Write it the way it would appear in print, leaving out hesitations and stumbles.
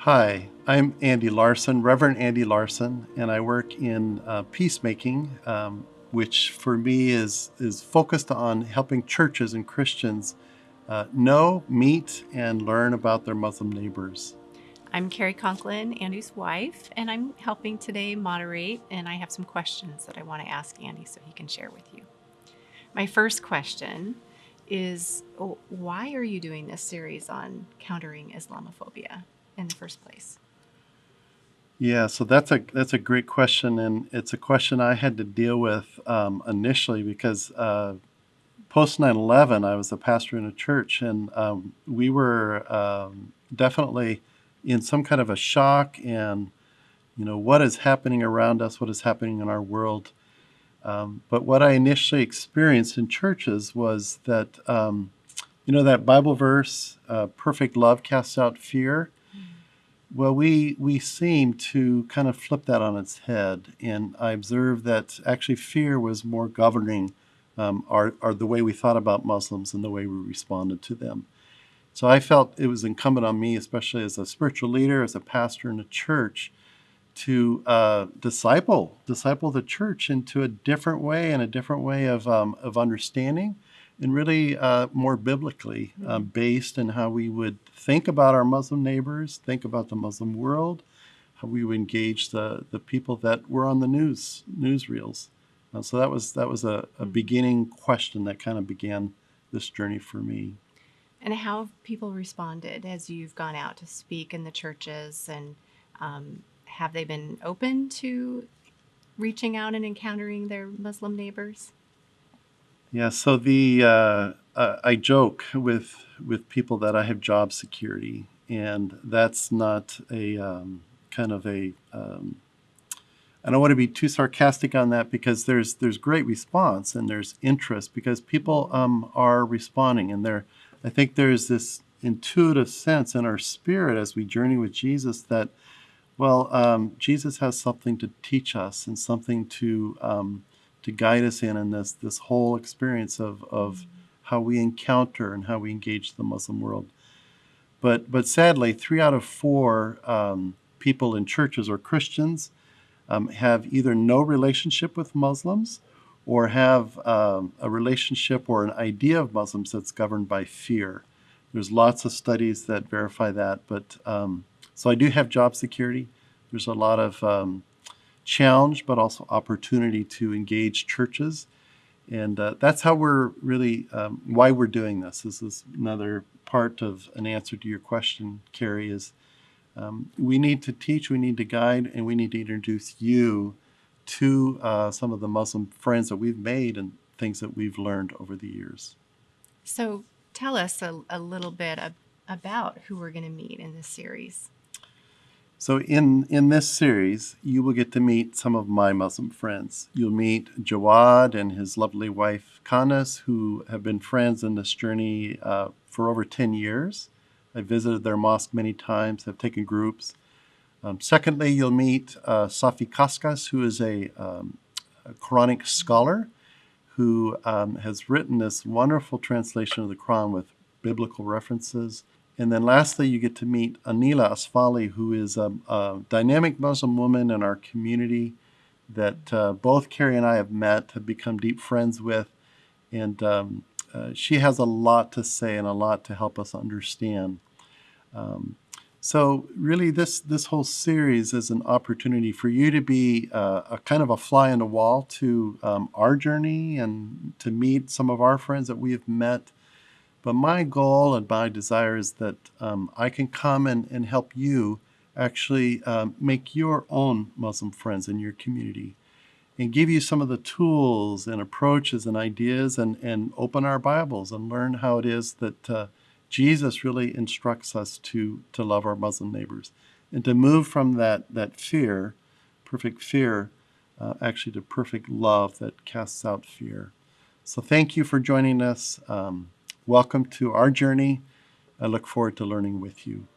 Hi, I'm Andy Larsen, Reverend Andy Larsen, and I work in peacemaking, which for me is focused on helping churches and Christians know, meet, and learn about their Muslim neighbors. I'm Carrie Conklin, Andy's wife, and I'm helping today moderate, and I have some questions that I want to ask Andy so he can share with you. My first question is why are you doing this series on countering Islamophobia in the first place? Yeah, so that's a great question, and it's a question I had to deal with initially because post 9/11, I was a pastor in a church, and we were definitely in some kind of a shock and what is happening around us, what is happening in our world. But what I initially experienced in churches was that, that Bible verse, perfect love casts out fear. Well, we seem to kind of flip that on its head. And I observed that actually fear was more governing our the way we thought about Muslims and the way we responded to them. So I felt it was incumbent on me, especially as a spiritual leader, as a pastor in a church, to disciple the church into a different way and a different way of understanding, and really more biblically based in how we would think about our Muslim neighbors, think about the Muslim world, how we would engage the people that were on the newsreels. So that was a beginning question that kind of began this journey for me. And how have people responded as you've gone out to speak in the churches, and have they been open to reaching out and encountering their Muslim neighbors? Yeah, so I joke with people that I have job security, and that's not a kind of a. I don't want to be too sarcastic on that because there's great response and there's interest because people are responding, and I think there's this intuitive sense in our spirit as we journey with Jesus that, well, Jesus has something to teach us and something to guide us in this whole experience of how we encounter and how we engage the Muslim world. But sadly, 3 out of 4 people in churches or Christians have either no relationship with Muslims or have a relationship or an idea of Muslims that's governed by fear. There's lots of studies that verify that, but so I do have job security. There's a lot of challenge, but also opportunity to engage churches. And that's how we're really, why we're doing this. This is another part of an answer to your question, Carrie, is we need to teach, we need to guide, and we need to introduce you to some of the Muslim friends that we've made and things that we've learned over the years. So tell us a little bit about who we're going to meet in this series. So in this series, you will get to meet some of my Muslim friends. You'll meet Jawad and his lovely wife, Kanas, who have been friends in this journey for over 10 years. I visited their mosque many times, have taken groups. Secondly, you'll meet Safi Kaskas, who is a Quranic scholar who has written this wonderful translation of the Quran with biblical references. And then lastly, you get to meet Anila Asfali, who is a dynamic Muslim woman in our community that both Carrie and I have met, have become deep friends with. And she has a lot to say and a lot to help us understand. So really, this whole series is an opportunity for you to be a kind of a fly on the wall to our journey and to meet some of our friends that we have met. But my goal and my desire is that I can come and help you actually make your own Muslim friends in your community and give you some of the tools and approaches and ideas and open our Bibles and learn how it is that Jesus really instructs us to love our Muslim neighbors and to move from that fear, perfect fear, actually to perfect love that casts out fear. So thank you for joining us. Welcome to our journey. I look forward to learning with you.